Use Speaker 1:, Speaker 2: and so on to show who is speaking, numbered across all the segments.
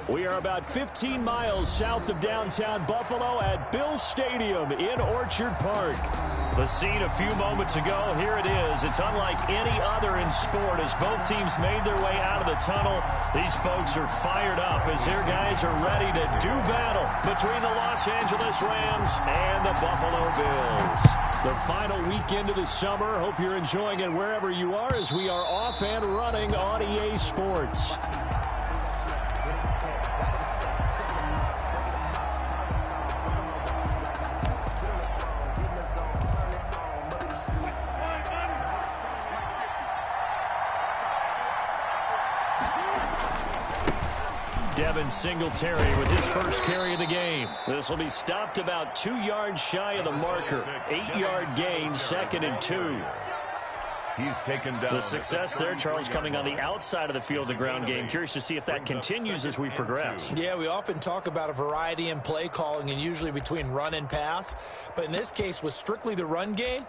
Speaker 1: We are about 15 miles south of downtown Buffalo at Bill Stadium in Orchard Park. The scene a few moments ago, here it is. It's unlike any other in sport as both teams made their way out of the tunnel. These folks are fired up as their guys are ready to do battle between the Los Angeles Rams and the Buffalo Bills. The final weekend of the summer. Hope you're enjoying it wherever you are as we are off and running on EA Sports. Singletary with his first carry of the game. This will be stopped about 2 yards shy of the marker. 8-yard gain, 2nd and 2.
Speaker 2: He's taken down.
Speaker 1: The success there, Charles, coming on the outside of the field, the ground game. Curious to see if that continues as we progress.
Speaker 3: Yeah, we often talk about a variety in play calling and usually between run and pass. But in this case, with strictly the run game,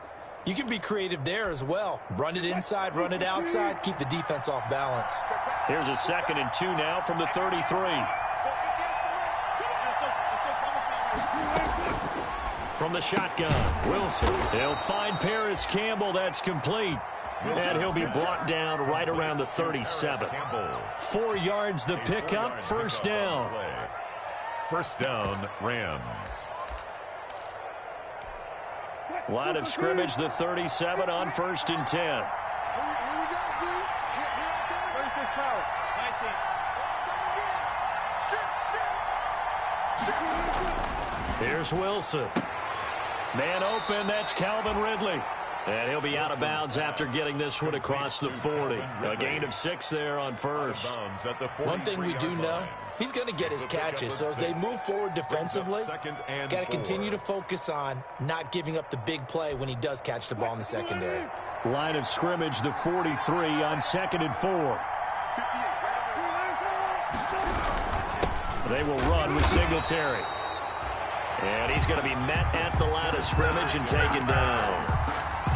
Speaker 3: you can be creative there as well. Run it inside, run it outside, keep the defense off balance.
Speaker 1: Here's a 2nd and 2 now from the 33. From the shotgun, Wilson. They'll find Paris Campbell. That's complete. And he'll be brought down right around the 37. 4 yards the pickup, first down.
Speaker 2: First down, Rams.
Speaker 1: Line of scrimmage, the 37 on 1st and 10. Here's Wilson. Man open, that's Calvin Ridley. And he'll be out of bounds after getting this one across the 40. A gain of 6 there on first.
Speaker 3: One thing we do know, he's going to get his catches. So as they move forward defensively, got to continue to focus on not giving up the big play when he does catch the ball in the secondary.
Speaker 1: Line of scrimmage, the 43 on 2nd and 4. They will run with Singletary. And he's going to be met at the line of scrimmage and taken down.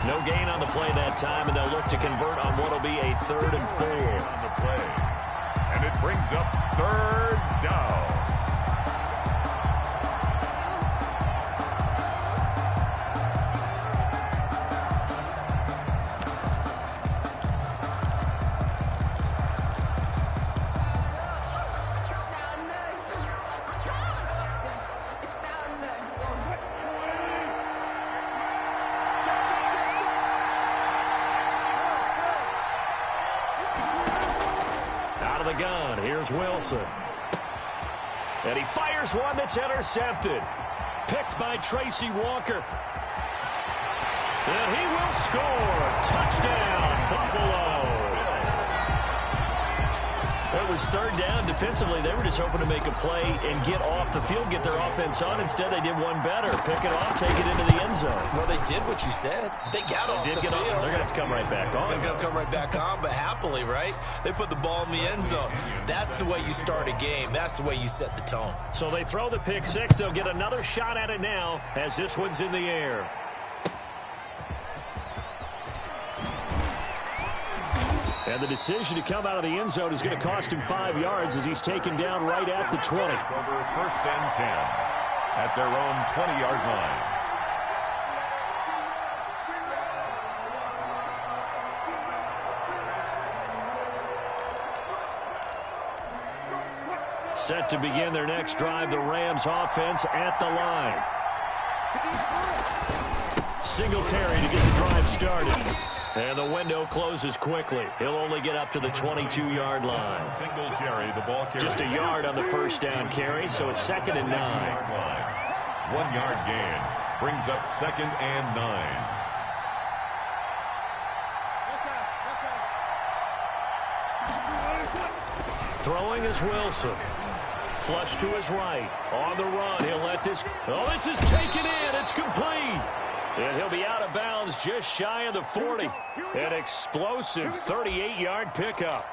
Speaker 1: No gain on the play that time, and they'll look to convert on what will be a 3rd and 4.
Speaker 2: On the play. And it brings up 3rd down.
Speaker 1: Wilson. And he fires one that's intercepted. Picked by Tracy Walker. And he will score. Touchdown, Buffalo. It was 3rd down. Defensively, they were just hoping to make a play and get off the field, get their offense on. Instead, they did one better. Pick it off, take it into the end zone.
Speaker 3: Well, they did what you said. They got off the field.
Speaker 1: They're going to have to come right back on.
Speaker 3: They're going to come right back on, but happily, right? They put the ball in the end zone. That's the way you start a game. That's the way you set the tone.
Speaker 1: So they throw the pick 6. They'll get another shot at it now as this one's in the air. And the decision to come out of the end zone is going to cost him 5 yards as he's taken down right at the 20.
Speaker 2: Over 1st and 10 at their own 20-yard line.
Speaker 1: Set to begin their next drive, the Rams offense at the line. Singletary to get the drive started. And the window closes quickly. He'll only get up to the 22-yard line.
Speaker 2: Singletary, the ball carrier.
Speaker 1: Just a yard on the first down carry, so it's 2nd and 9.
Speaker 2: 1-yard gain brings up 2nd and 9.
Speaker 1: Throwing is Wilson. Flush to his right. On the run, he'll let this. Oh, this is taken in. It's complete. And he'll be out of bounds just shy of the 40. An explosive 38-yard pickup.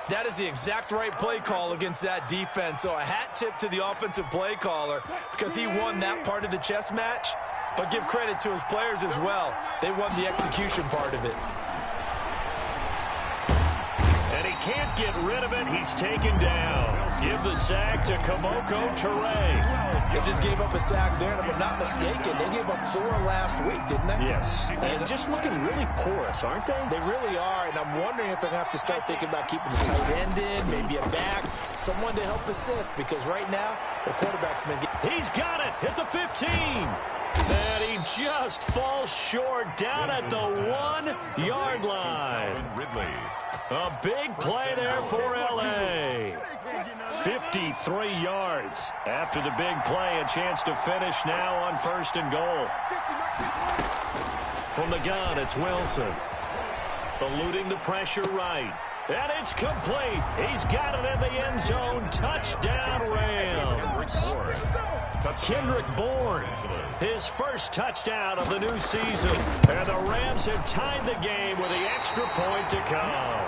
Speaker 3: That is the exact right play call against that defense. So a hat tip to the offensive play caller because he won that part of the chess match. But give credit to his players as well. They won the execution part of it.
Speaker 1: And he can't get rid of it. He's taken down. Give the sack to Kamoko Toure.
Speaker 3: They just gave up a sack there, and if I'm not mistaken, they gave up 4 last week, didn't they?
Speaker 1: Yes. And just looking really porous, aren't they?
Speaker 3: They really are, and I'm wondering if they're going to have to start thinking about keeping the tight end in, maybe a back, someone to help assist, because right now, the quarterback's been getting...
Speaker 1: He's got it at the 15. And he just falls short down at the 1-yard line. A big play there for L.A. 53 yards after the big play. A chance to finish now on 1st and goal. From the gun, it's Wilson. Eluding the pressure right. And it's complete. He's got it in the end zone. Touchdown, Rams. Kendrick Bourne, his first touchdown of the new season. And the Rams have tied the game with the extra point to come.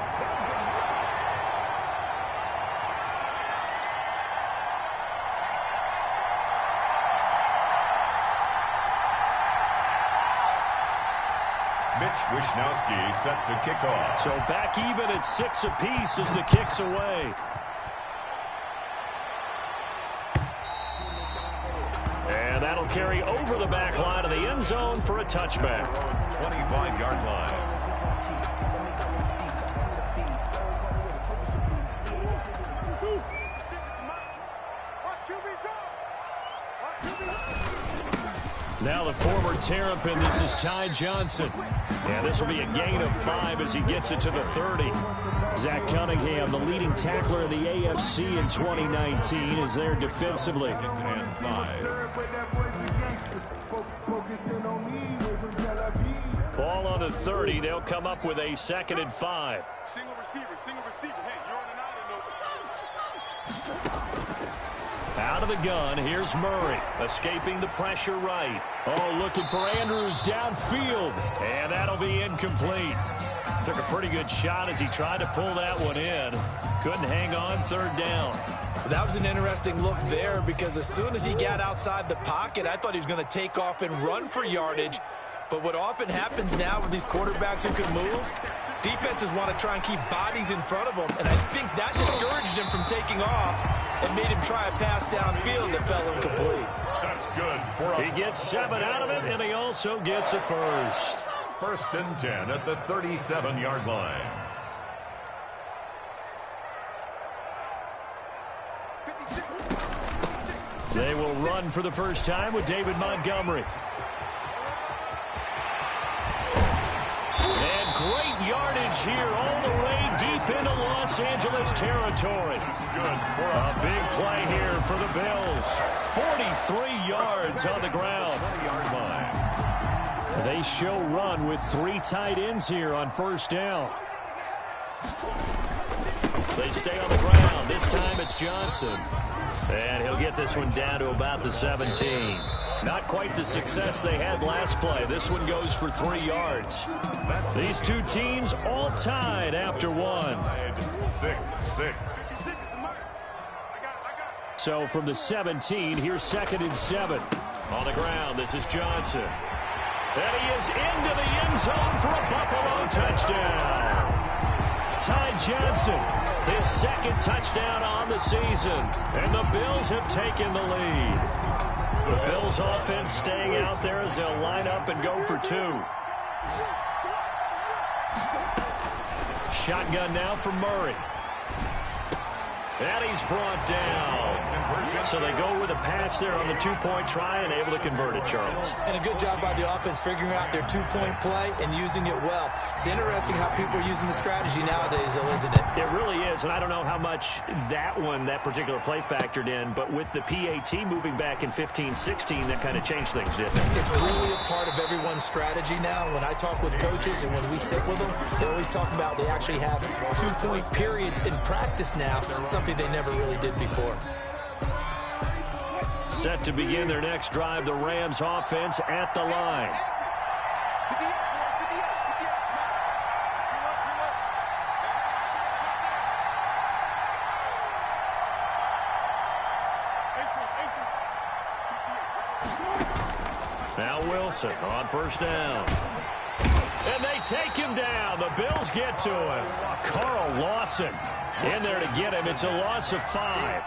Speaker 2: Mitch Wishnowsky set to kick off.
Speaker 1: So back even at 6 apiece as the kick's away. And that'll carry over the back line of the end zone for a touchback.
Speaker 2: 25-yard line.
Speaker 1: Now the forward Terrapin, this is Ty Johnson. And this will be a gain of 5 as he gets it to the 30. Zach Cunningham, the leading tackler of the AFC in 2019, is there defensively.
Speaker 2: And 5.
Speaker 1: Ball on the 30. They'll come up with a 2nd and 5.
Speaker 4: Single receiver. Hey, you're on an island.
Speaker 1: Out of the gun, here's Murray, escaping the pressure right. Oh, looking for Andrews downfield, and that'll be incomplete. Took a pretty good shot as he tried to pull that one in. Couldn't hang on 3rd down.
Speaker 3: That was an interesting look there because as soon as he got outside the pocket, I thought he was going to take off and run for yardage. But what often happens now with these quarterbacks who can move, defenses want to try and keep bodies in front of them, and I think that discouraged him from taking off and made him try a pass downfield that fell incomplete.
Speaker 2: That's good.
Speaker 1: He gets 7 out of it, and he also gets a first.
Speaker 2: 1st and 10 at the 37-yard line.
Speaker 1: They will run for the first time with David Montgomery. And great yardage here all the way deep into Los Angeles territory. A big play here for the Bills. 43 yards on the ground.
Speaker 2: 20-yard line.
Speaker 1: They show run with 3 tight ends here on 1st down. They stay on the ground. This time it's Johnson. And he'll get this one down to about the 17. Not quite the success they had last play. This one goes for 3 yards. These two teams all tied after 1.
Speaker 2: 6-6.
Speaker 1: So from the 17, here's 2nd and 7. On the ground, this is Johnson. And he is into the end zone for a Buffalo touchdown. Ty Johnson, his 2nd touchdown on the season. And the Bills have taken the lead. The Bills offense staying out there as they'll line up and go for 2. Shotgun now for Murray. And he's brought down. So they go with a pass there on the 2-point try and able to convert it, Charles.
Speaker 3: And a good job by the offense figuring out their 2-point play and using it well. It's interesting how people are using the strategy nowadays, though, isn't it?
Speaker 1: It really is, and I don't know how much that particular play factored in, but with the PAT moving back in 15-16, that kind of changed things, didn't it?
Speaker 3: It's really a part of everyone's strategy now. When I talk with coaches and when we sit with them, they always talk about they actually have 2-point periods in practice now, something they never really did before.
Speaker 1: Set to begin their next drive, the Rams offense at the line. Now Wilson on 1st down. And they take him down. The Bills get to him. Carl Lawson in there to get him. It's a loss of 5.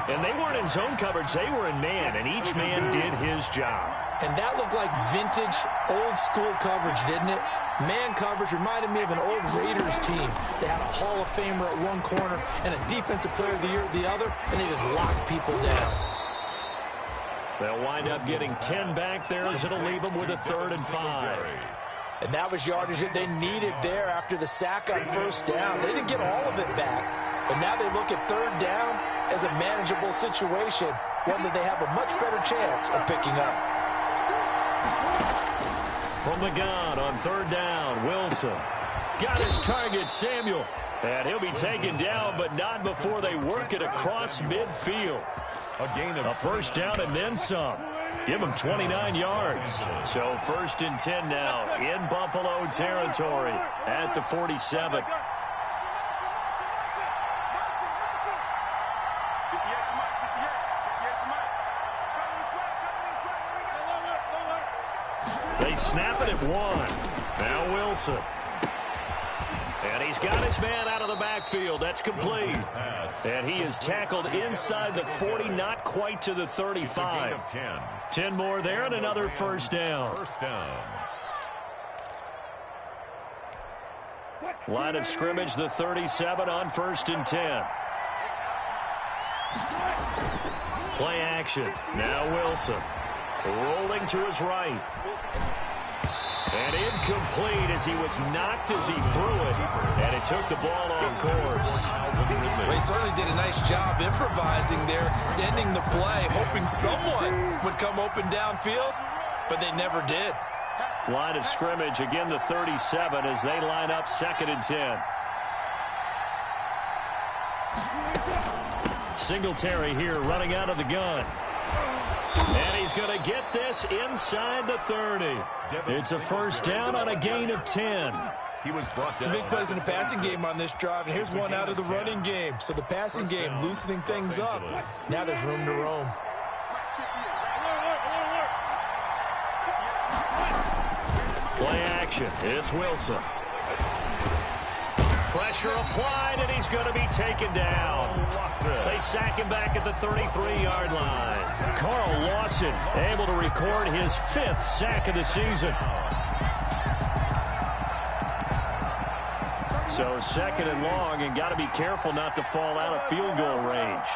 Speaker 1: And they weren't in zone coverage. They were in man, and each man did his job.
Speaker 3: And that looked like vintage, old-school coverage, didn't it? Man coverage reminded me of an old Raiders team. They had a Hall of Famer at one corner and a Defensive Player of the Year at the other, and they just locked people down.
Speaker 1: They'll wind up getting 10 back there as it'll leave them with a 3rd and 5.
Speaker 3: And that was yardage that they needed there after the sack on first down. They didn't get all of it back, but now they look at 3rd down as a manageable situation, one that they have a much better chance of picking up.
Speaker 1: From the gun on 3rd down, Wilson. Got his target, Samuel. And he'll be taken down, but not before they work it across midfield. A first down and then some. Give him 29 yards. So 1st and 10 now in Buffalo territory at the 47. They snap it at 1. Now Wilson. And he's got his man out of the backfield. That's complete. And he is tackled inside the 40, not quite to the 35. 10 more there and another first down. Line of scrimmage, the 37 on 1st and 10. Play action. Now Wilson. Rolling to his right. And incomplete as he was knocked as he threw it. And it took the ball off course.
Speaker 3: They certainly did a nice job improvising there, extending the play, hoping someone would come open downfield, but they never did.
Speaker 1: Line of scrimmage, again the 37 as they line up 2nd and 10. Singletary here running out of the gun. And he's going to get this inside the 30. It's a first down on a gain of 10.
Speaker 3: It's a big plays in the passing game on this drive, and here's one out of the running game. So the passing game loosening things up. Now there's room to roam.
Speaker 1: Play action. It's Wilson. Pressure applied, and he's going to be taken down. They sack him back at the 33-yard line. Carl Lawson able to record his 5th sack of the season. So 2nd and long, and got to be careful not to fall out of field goal range.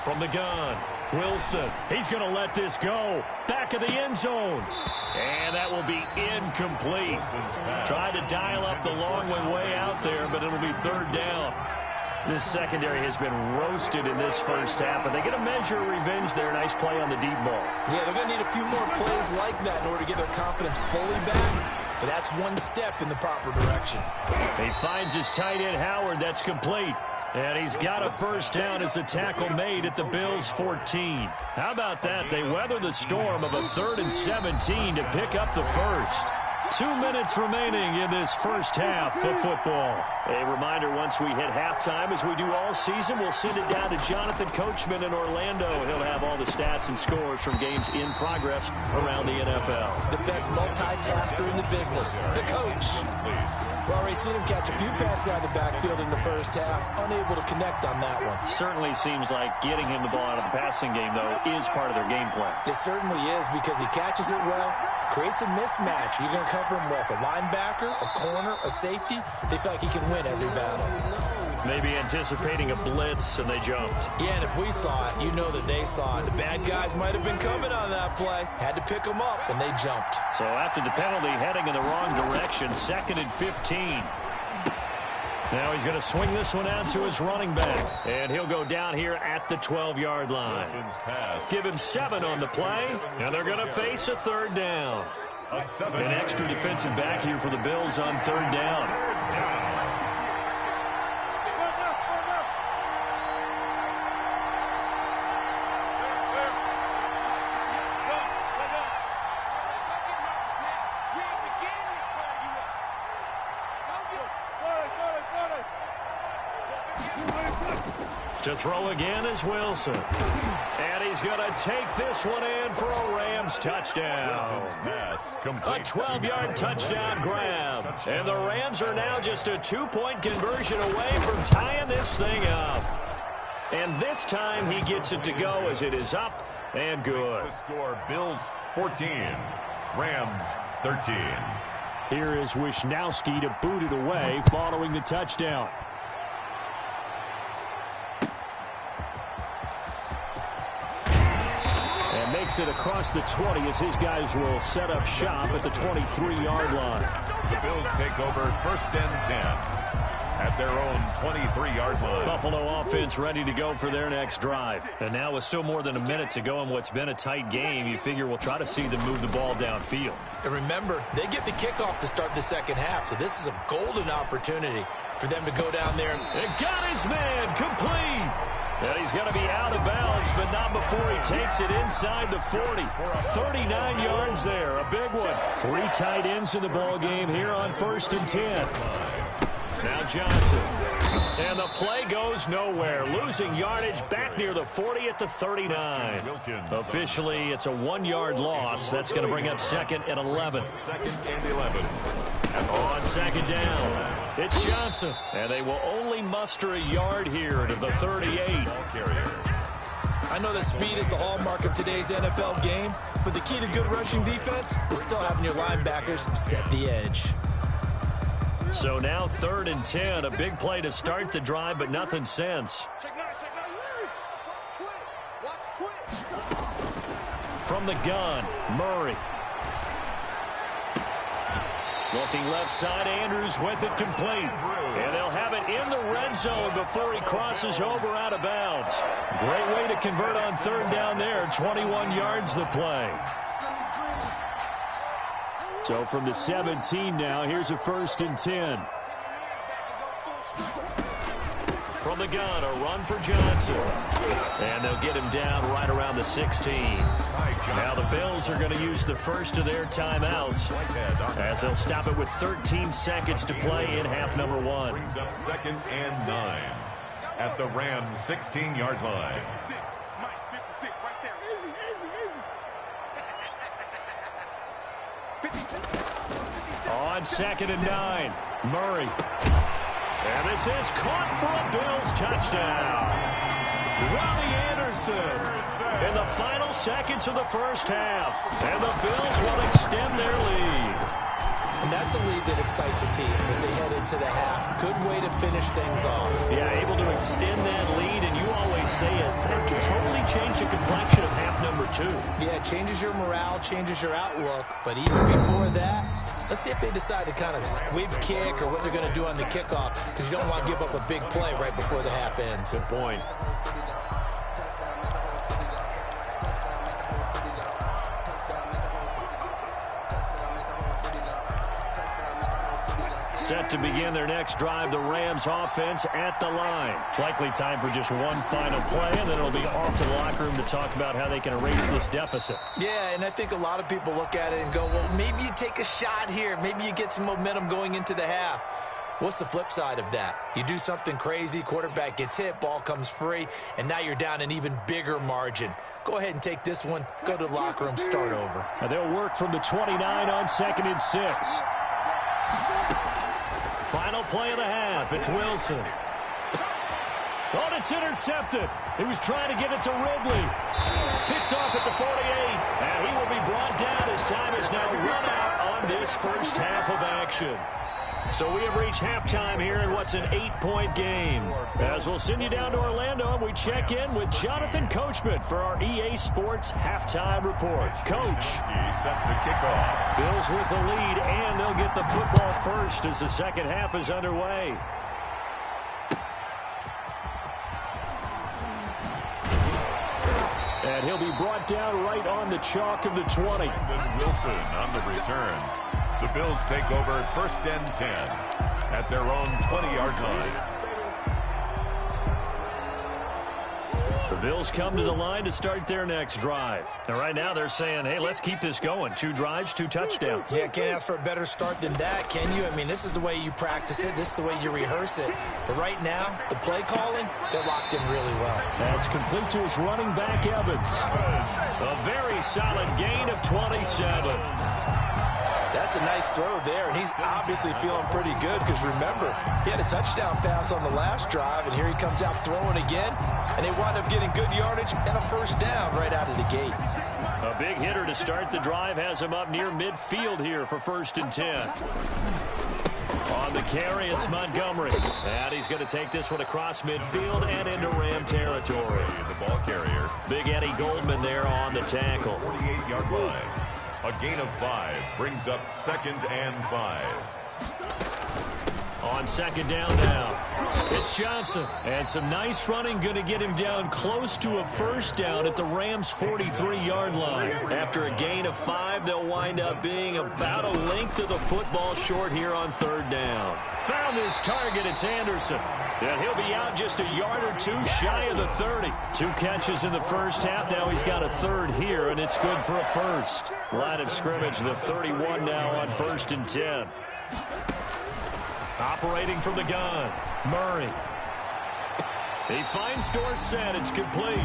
Speaker 1: From the gun, Wilson. He's going to let this go. Back of the end zone. And that will be incomplete. Tried to dial up the long way out there, but it'll be 3rd down. This secondary has been roasted in this first half, but they get a measure of revenge there. Nice play on the deep ball.
Speaker 3: Yeah, they're going to need a few more plays like that in order to get their confidence fully back, but that's one step in the proper direction.
Speaker 1: He finds his tight end, Howard. That's complete. And he's got a first down as a tackle made at the Bills' 14. How about that? They weather the storm of a 3rd and 17 to pick up the first. 2 minutes remaining in this first half of football. A reminder, once we hit halftime, as we do all season, we'll send it down to Jonathan Coachman in Orlando. He'll have all the stats and scores from games in progress around the NFL.
Speaker 3: The best multitasker in the business, the coach. We've already seen him catch a few passes out of the backfield in the first half, unable to connect on that one.
Speaker 1: Certainly seems like getting him the ball out of the passing game, though, is part of their game plan.
Speaker 3: It certainly is, because he catches it well, creates a mismatch. You're going to cover him with a linebacker, a corner, a safety. They feel like he can win every battle.
Speaker 1: Maybe anticipating a blitz, and they jumped.
Speaker 3: Yeah, and if we saw it, you know that they saw it. The bad guys might have been coming on that play. Had to pick them up, and they jumped.
Speaker 1: So after the penalty, heading in the wrong direction, 2nd and 15. Now he's going to swing this one out to his running back. And he'll go down here at the 12-yard line. Give him 7 on the play, and they're going to face a 3rd down. An extra defensive back here for the Bills on 3rd down. To throw again is Wilson. And he's going to take this one in for a Rams touchdown. A 12-yard touchdown grab. And the Rams are now just a 2-point conversion away from tying this thing up. And this time he gets it to go as it is up and good.
Speaker 2: Score Bills 14, Rams 13.
Speaker 1: Here is Wisnowski to boot it away following the touchdown. And makes it across the 20 as his guys will set up shop at the 23-yard line.
Speaker 2: The Bills take over 1st and 10 at their own 23-yard line.
Speaker 1: Buffalo offense ready to go for their next drive. And now with still more than a minute to go in what's been a tight game, you figure we'll try to see them move the ball downfield.
Speaker 3: And remember, they get the kickoff to start the second half, so this is a golden opportunity for them to go down there.
Speaker 1: And got his man complete. And he's going to be out of bounds, but not before he takes it inside the 40. 39 yards there, a big one. 3 tight ends in the ball game here on 1st and 10. Now Johnson. And the play goes nowhere. Losing yardage back near the 40 at the 39. Officially, it's a 1-yard loss. That's going to bring up 2nd and 11.
Speaker 2: 2nd and 11.
Speaker 1: On 2nd down, it's Johnson. And they will only muster a yard here to the 38.
Speaker 3: I know that speed is the hallmark of today's NFL game, but the key to good rushing defense is still having your linebackers set the edge.
Speaker 1: So now 3rd and 10, a big play to start the drive, but nothing since. From the gun, Murray. Looking left side, Andrews with it complete. And they'll have it in the red zone before he crosses over out of bounds. Great way to convert on 3rd down there, 21 yards the play. So from the 17 now, here's a 1st and 10. From the gun, a run for Johnson. And they'll get him down right around the 16. Now the Bills are going to use the first of their timeouts as they'll stop it with 13 seconds to play in half number 1.
Speaker 2: Brings up 2nd and 9 at the Rams 16-yard line.
Speaker 4: 56, Mike, 56, right there.
Speaker 1: On 2nd and 9, Murray. And this is caught for a Bills touchdown. Robbie Anderson in the final seconds of the first half. And the Bills will extend their lead.
Speaker 3: And that's a lead that excites a team as they head into the half. Good way to finish things off.
Speaker 1: Yeah, able to extend that lead, and you always say it can totally change the complexion of half number 2.
Speaker 3: Yeah, it changes your morale, changes your outlook. But even before that, let's see if they decide to kind of squib kick or what they're going to do on the kickoff, because you don't want to give up a big play right before the half ends.
Speaker 1: Good point. Set to begin their next drive, the Rams offense at the line. Likely time for just one final play, and then it'll be off to the locker room to talk about how they can erase this deficit.
Speaker 3: Yeah, and I think a lot of people look at it and go, well, maybe you take a shot here. Maybe you get some momentum going into the half. What's the flip side of that? You do something crazy, quarterback gets hit, ball comes free, and now you're down an even bigger margin. Go ahead and take this one, go to the locker room, start over.
Speaker 1: And they'll work from the 29 on 2nd and 6. Final play of the half. It's Wilson. Oh, it's intercepted. He was trying to get it to Ridley. Picked off at the 48. And he will be brought down as time is now run out on this first half of action. So we have reached halftime here in what's an 8-point game. As we'll send you down to Orlando, and we check in with Jonathan Coachman for our EA Sports Halftime Report. Coach.
Speaker 2: He's set to kick off.
Speaker 1: Bills with the lead, and they'll get the football first as the second half is underway. And he'll be brought down right on the chalk of the 20.
Speaker 2: And Wilson on the return. The Bills take over 1st and 10 at their own 20-yard line.
Speaker 1: The Bills come to the line to start their next drive. And right now they're saying, hey, let's keep this going. 2 drives, 2 touchdowns.
Speaker 3: Yeah, can't ask for a better start than that, can you? I mean, this is the way you practice it. This is the way you rehearse it. But right now, the play calling, they're locked in really well.
Speaker 1: That's complete to his running back, Evans. A very solid gain of 27.
Speaker 5: That's a nice throw there, and he's obviously feeling pretty good because, remember, he had a touchdown pass on the last drive, and here he comes out throwing again, and they wind up getting good yardage and a first down right out of the gate.
Speaker 1: A big hitter to start the drive has him up near midfield here for 1st and 10. On the carry, it's Montgomery. And he's going to take this one across midfield and into Ram territory.
Speaker 2: The ball carrier.
Speaker 1: Big Eddie Goldman there on the tackle.
Speaker 2: 48-yard line. A gain of 5 brings up 2nd and 5.
Speaker 1: On 2nd down now, it's Johnson. And some nice running going to get him down close to a first down at the Rams' 43-yard line. After a gain of 5, they'll wind up being about a length of the football short here on 3rd down. Found his target, it's Anderson. And he'll be out just a yard or 2 shy of the 30. 2 catches in the first half. Now he's got a 3rd here, and it's good for a first. Line of scrimmage, the 31 now on 1st and 10. Operating from the gun, Murray. He finds Dorsett. It's complete.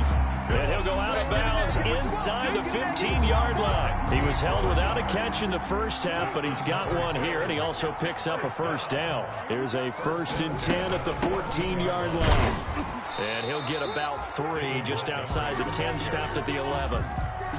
Speaker 1: And he'll go out of bounds inside the 15-yard line. He was held without a catch in the first half, but he's got one here, and he also picks up a first down. Here's a 1st and 10 at the 14-yard line. And he'll get about 3 just outside the 10, stopped at the 11.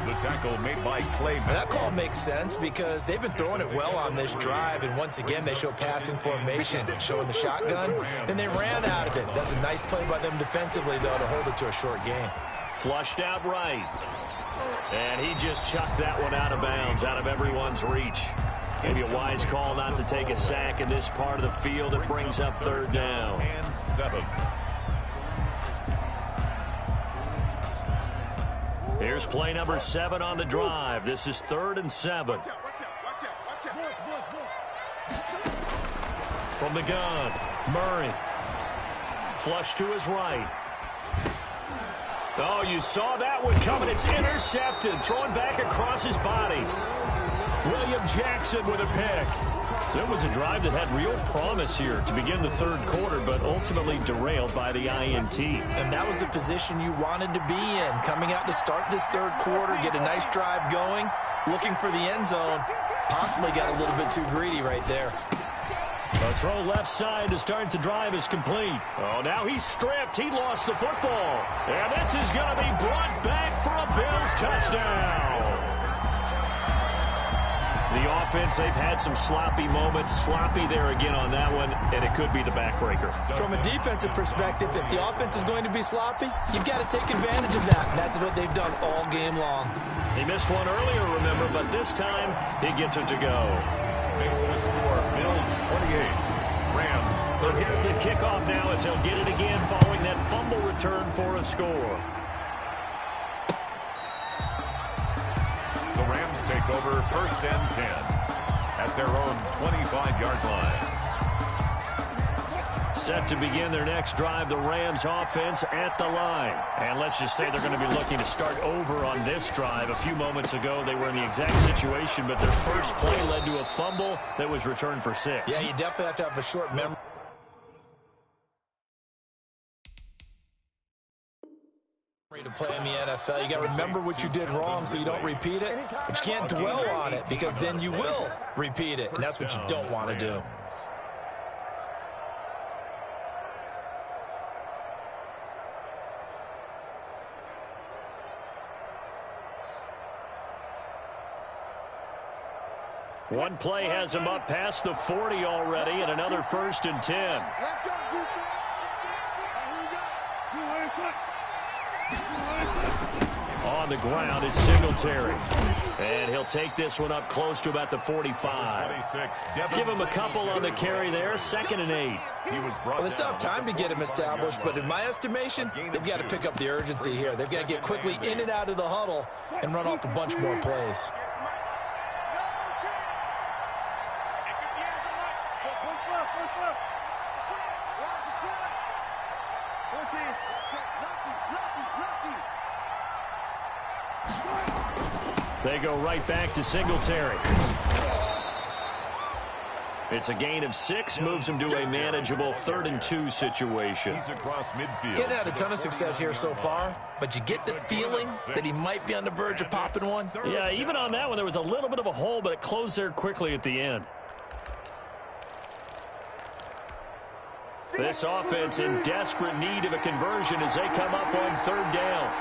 Speaker 2: The tackle made by Clay.
Speaker 3: That call makes sense because they've been throwing it well on this drive, and once again they show passing formation, showing the shotgun. Then they ran out of it. That's a nice play by them defensively, though, to hold it to a short gain.
Speaker 1: Flushed out right. And he just chucked that one out of bounds, out of everyone's reach. Maybe a wise call not to take a sack in this part of the field. It brings up 3rd down.
Speaker 2: And 7.
Speaker 1: Here's play number 7 on the drive. This is 3rd and 7. From the gun, Murray. Flush to his right. Oh, you saw that one coming. It's intercepted. Throwing back across his body. William Jackson with a pick. So it was a drive that had real promise here to begin the 3rd quarter, but ultimately derailed by the INT.
Speaker 3: And that was the position you wanted to be in. Coming out to start this 3rd quarter, get a nice drive going, looking for the end zone. Possibly got a little bit too greedy right there.
Speaker 1: A throw left side to start the drive is complete. Oh, now he's stripped. He lost the football. And this is going to be brought back for a Bills touchdown. The offense, they've had some sloppy moments. Sloppy there again on that one, and it could be the backbreaker.
Speaker 3: From a defensive perspective, if the offense is going to be sloppy, you've got to take advantage of that. And that's what they've done all game long.
Speaker 1: He missed one earlier, remember, but this time he gets it to go.
Speaker 2: Makes the score Bills 28, Rams 30.
Speaker 1: So here's the kickoff now as he'll get it again following that fumble return for a score.
Speaker 2: The Rams take over 1st and 10 at their own 25-yard line.
Speaker 1: Set to begin their next drive, the Rams offense at the line. And let's just say they're going to be looking to start over on this drive. A few moments ago, they were in the exact situation, but their first play led to a fumble that was returned for 6.
Speaker 3: Yeah, you definitely have to have a short memory. To play in the NFL, you got to remember what you did wrong so you don't repeat it, but you can't dwell on it because then you will repeat it, and that's what you don't want to do.
Speaker 1: One play has him up past the 40 already, and another 1st and 10.
Speaker 4: Let's go, defense. Here we go.
Speaker 1: On the ground, it's Singletary. And he'll take this one up close to about the 45.
Speaker 2: 26,
Speaker 1: Give him a couple on the carry there, 2nd and 8.
Speaker 3: Well, they still have time to get him established, but in my estimation, they've got to pick up the urgency here. They've got to get quickly in and out of the huddle and run off a bunch more plays.
Speaker 1: They go right back to Singletary. It's a gain of 6, moves him to a manageable 3rd and 2 situation.
Speaker 2: He's across midfield.
Speaker 3: Getting had a ton of success here so far, but you get the feeling that he might be on the verge of popping one.
Speaker 1: Yeah, even on that one, there was a little bit of a hole, but it closed there quickly at the end. This offense in desperate need of a conversion as they come up on 3rd down.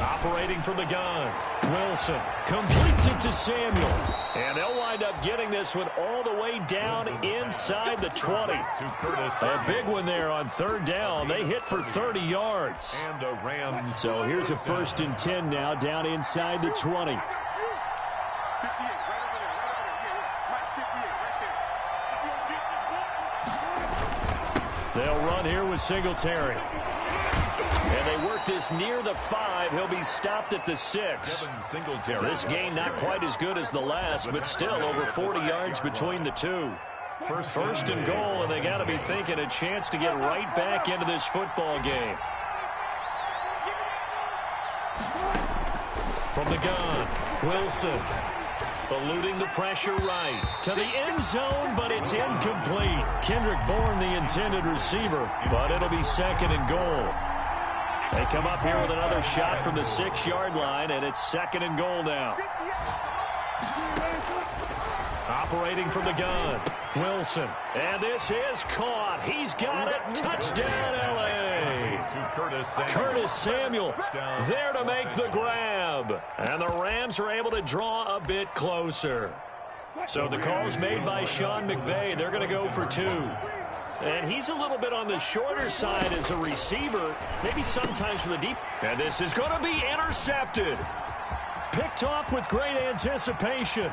Speaker 1: Operating from the gun, Wilson completes it to Samuel. And they'll wind up getting this one all the way down inside the 20. A big one there on 3rd down. They hit for 30 yards.
Speaker 2: And a Rams.
Speaker 1: So here's a 1st and 10 now down inside the 20. They'll run here with Singletary. And they work this near the 5. He'll be stopped at the 6. This gain not quite as good as the last, but still over 40 yards between the two. 1st and goal, and they got to be thinking a chance to get right back into this football game. From the gun, Wilson. Eluding the pressure right to the end zone, but it's incomplete. Kendrick Bourne, the intended receiver, but it'll be 2nd and goal. They come up here with another shot from the 6-yard line, and it's 2nd and goal now. Operating from the gun, Wilson. And this is caught. He's got it. Touchdown, L.A. Curtis Samuel there to make the grab. And the Rams are able to draw a bit closer. So the call's made by Sean McVay. They're going to go for 2. And he's a little bit on the shorter side as a receiver, maybe sometimes for the deep. And this is going to be intercepted. Picked off with great anticipation.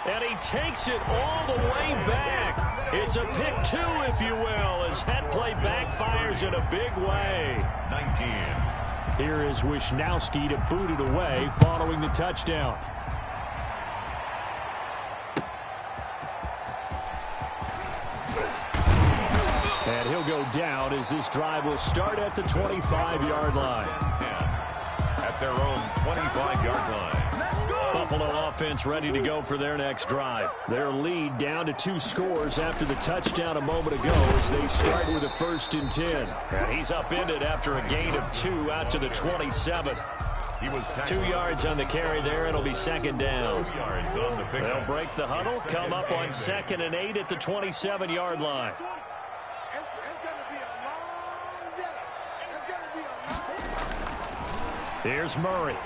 Speaker 1: And he takes it all the way back. It's a pick 2, if you will, as that play backfires in a big way.
Speaker 2: 19.
Speaker 1: Here is Wisnowski to boot it away following the touchdown. And he'll go down as this drive will start at the 25-yard line.
Speaker 2: At their own 25-yard line.
Speaker 1: Buffalo offense ready to go for their next drive. Their lead down to 2 scores after the touchdown a moment ago as they start with a 1st and 10. And he's upended after a gain of 2 out to the 27.
Speaker 2: He was
Speaker 1: 2 yards on the carry there. It'll be 2nd down.
Speaker 2: 2 yards on the pickup.
Speaker 1: They'll break the huddle, come up on 2nd and 8 at the 27-yard line.
Speaker 4: It's going to be a long day. It's going to be a long day.
Speaker 1: Here's Murray.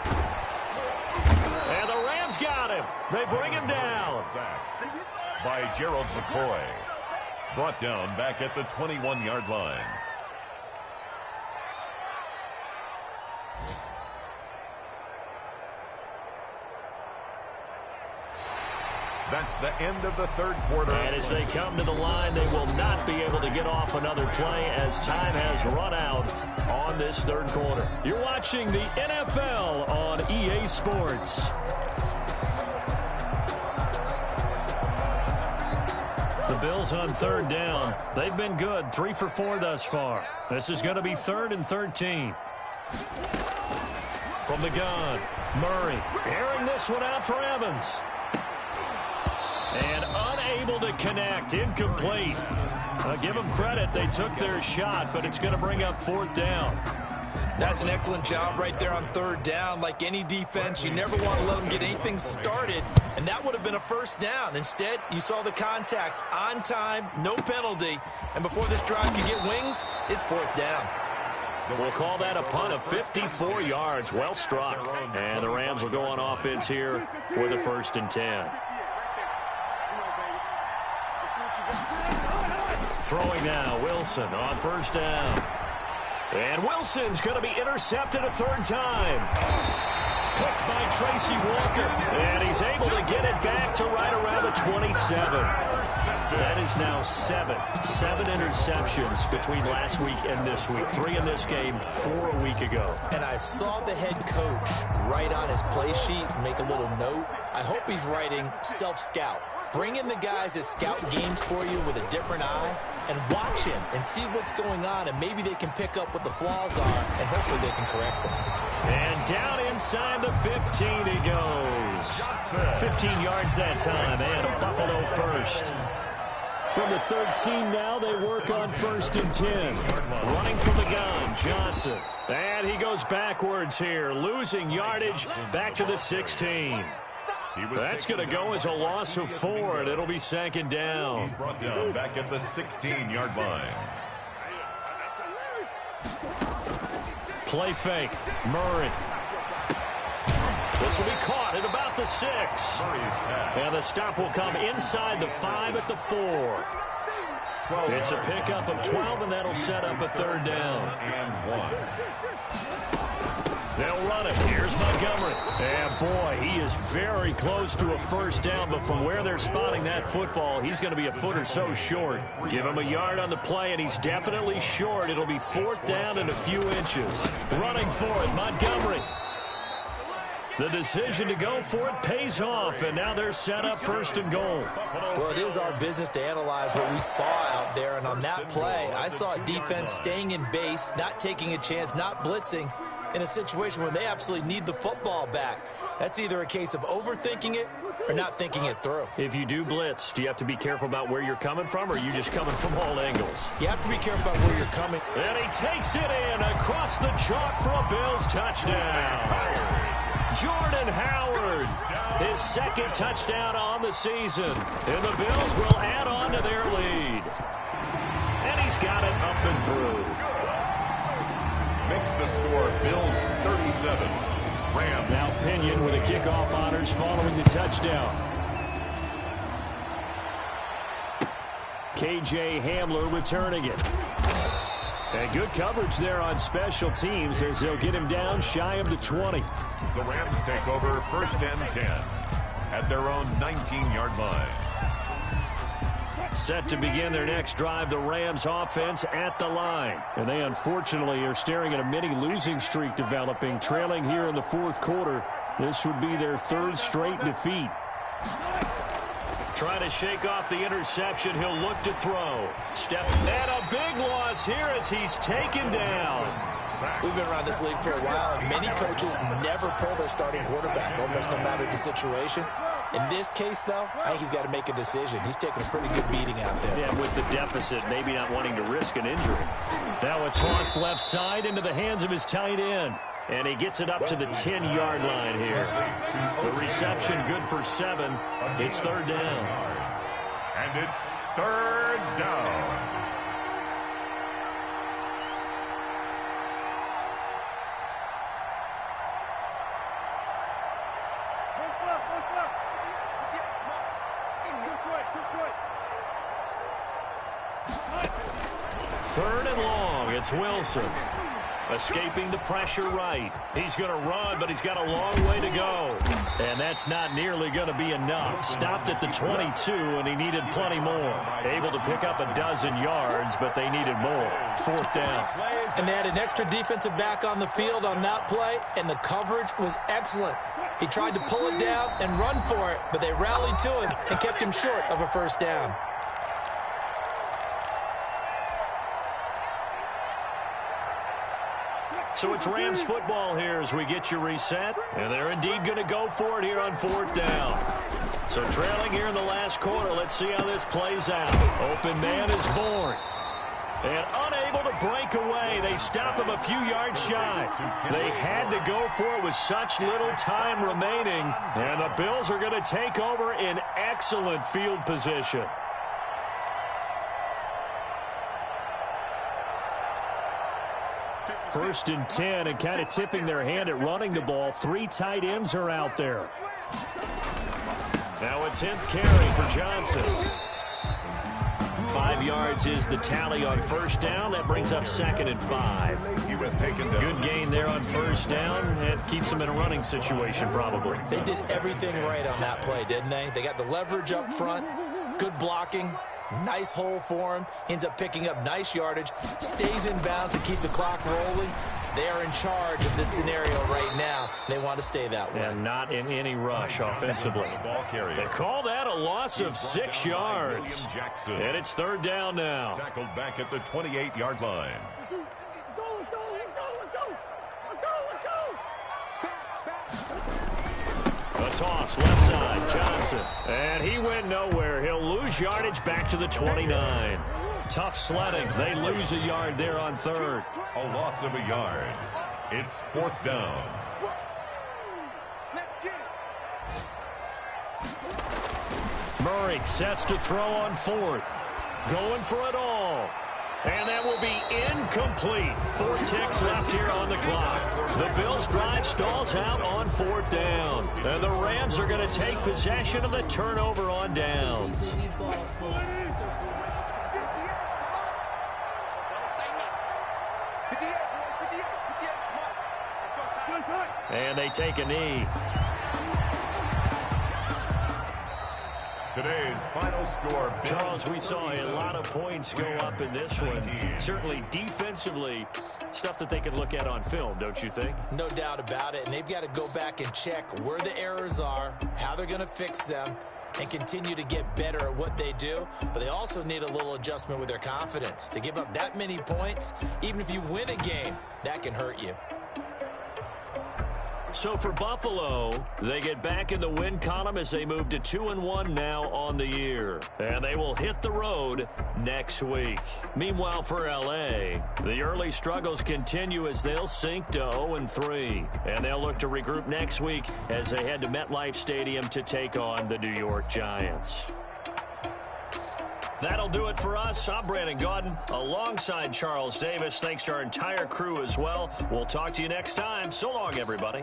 Speaker 1: And the Rams got him. They bring him down.
Speaker 2: By Gerald McCoy. Brought down back at the 21-yard line. That's the end of the 3rd quarter.
Speaker 1: And as they come to the line, they will not be able to get off another play as time has run out on this 3rd quarter. You're watching the NFL on EA Sports. The Bills on 3rd down. They've been good, 3 for 4 thus far. This is going to be 3rd and 13. From the gun, Murray airing this one out for Evans. And unable to connect, incomplete. I'll give them credit, they took their shot, but it's going to bring up 4th down.
Speaker 3: That's an excellent job right there on 3rd down. Like any defense, you never want to let them get anything started, and that would have been a 1st down. Instead, you saw the contact on time, no penalty, and before this drive could get wings, it's 4th down.
Speaker 1: We'll call that a punt of 54 yards. Well struck. And the Rams will go on offense here with a 1st and 10. Throwing now, Wilson on 1st down. And Wilson's going to be intercepted a 3rd time. Picked by Tracy Walker. And he's able to get it back to right around the 27. That is now seven interceptions between last week and this week. 3 in this game, 4 a week ago.
Speaker 3: And I saw the head coach write on his play sheet, make a little note. I hope he's writing self-scout. Bring in the guys that scout games for you with a different eye and watch him and see what's going on, and maybe they can pick up what the flaws are, and hopefully they can correct them.
Speaker 1: And down inside the 15 he goes. 15 yards that time, and a Buffalo first. From the 13 now, they work on 1st and 10. Running from the gun, Johnson. And he goes backwards here, losing yardage back to the 16. That's going to go as a loss of 4, and it'll be 2nd down.
Speaker 2: He's brought down back at the 16-yard line.
Speaker 1: Play fake. Murray. This will be caught at about the 6. And the stop will come inside the 5 at the 4. It's a pickup of 12, and that'll set up a 3rd down.
Speaker 2: And 1.
Speaker 1: They'll run it. Here's Montgomery. And, boy, he is very close to a 1st down, but from where they're spotting that football, he's going to be a foot or so short. Give him a yard on the play, and he's definitely short. It'll be 4th down and a few inches. Running for it, Montgomery. The decision to go for it pays off, and now they're set up 1st and goal.
Speaker 3: Well, it is our business to analyze what we saw out there, and on that play, I saw a defense staying in base, not taking a chance, not blitzing, in a situation where they absolutely need the football back. That's either a case of overthinking it or not thinking it through.
Speaker 1: If you do blitz, do you have to be careful about where you're coming from, or are you just coming from all angles?
Speaker 3: You have to be careful about where you're coming.
Speaker 1: And he takes it in across the chalk for a Bills touchdown. Jordan Howard, his 2nd touchdown on the season. And the Bills will add on to their lead. And he's got it up and through.
Speaker 2: Makes the score Bills 37. Rams.
Speaker 1: Now Pinion with a kickoff honors following the touchdown. KJ Hamler returning it. And good coverage there on special teams as they'll get him down shy of the 20.
Speaker 2: The Rams take over 1st and 10 at their own 19-yard line.
Speaker 1: Set to begin their next drive, the Rams offense at the line. And they unfortunately are staring at a mini losing streak developing, trailing here in the 4th quarter. This would be their 3rd straight defeat. Trying to shake off the interception. He'll look to throw. Step and a big loss here as he's taken down.
Speaker 3: We've been around this league for a while, and many coaches never pull their starting quarterback, almost no matter the situation. In this case, though, I think he's got to make a decision. He's taking a pretty good beating out there.
Speaker 1: Yeah, with the deficit, maybe not wanting to risk an injury. Now a toss left side into the hands of his tight end. And he gets it up to the 10-yard line here. The reception good for 7. It's 3rd down.
Speaker 2: And it's 3rd down.
Speaker 1: Third and long. It's Wilson. Escaping the pressure right. He's going to run, but he's got a long way to go. And that's not nearly going to be enough. Stopped at the 22, and he needed plenty more. Able to pick up a dozen yards, but they needed more. 4th down.
Speaker 3: And they had an extra defensive back on the field on that play, and the coverage was excellent. He tried to pull it down and run for it, but they rallied to him and kept him short of a 1st down.
Speaker 1: So it's Rams football here as we get you reset. And they're indeed going to go for it here on 4th down. So trailing here in the last quarter. Let's see how this plays out. Open man is born. And unable to break away. They stop him a few yards shy. They had to go for it with such little time remaining. And the Bills are going to take over in excellent field position. First and 10, and kind of tipping their hand at running the ball. 3 tight ends are out there. Now a 10th carry for Johnson. 5 yards is the tally on 1st down. That brings up 2nd and 5.
Speaker 2: He was taken down.
Speaker 1: Good gain there on 1st down. And keeps them in a running situation probably.
Speaker 3: They did everything right on that play, didn't they? They got the leverage up front. Good blocking. Nice hole for him. Ends up picking up nice yardage. Stays in bounds and keep the clock rolling. They are in charge of this scenario right now. They want to stay that way.
Speaker 1: And not in any rush offensively. They call that a loss of 6 yards. And it's 3rd down now.
Speaker 2: Tackled back at the 28-yard line.
Speaker 1: A toss, left side, Johnson. And he went nowhere. He'll lose yardage back to the 29. Tough sledding. They lose a yard there on 3rd.
Speaker 2: A loss of a yard. It's 4th down.
Speaker 1: Murray sets to throw on 4th. Going for it all. And that will be incomplete. 4 ticks left here on the clock. The Bills' drive stalls out on 4th down. And the Rams are going to take possession of the turnover on downs. And they take a knee.
Speaker 2: Today's final score.
Speaker 1: Charles, we saw a lot of points go up in this one. Certainly defensively, stuff that they can look at on film, don't you think?
Speaker 3: No doubt about it. And they've got to go back and check where the errors are, how they're going to fix them, and continue to get better at what they do. But they also need a little adjustment with their confidence. To give up that many points, even if you win a game, that can hurt you.
Speaker 1: So for Buffalo, they get back in the win column as they move to 2-1 now on the year. And they will hit the road next week. Meanwhile, for L.A., the early struggles continue as they'll sink to 0-3. And they'll look to regroup next week as they head to MetLife Stadium to take on the New York Giants. That'll do it for us. I'm Brandon Gaudin alongside Charles Davis. Thanks to our entire crew as well. We'll talk to you next time. So long, everybody.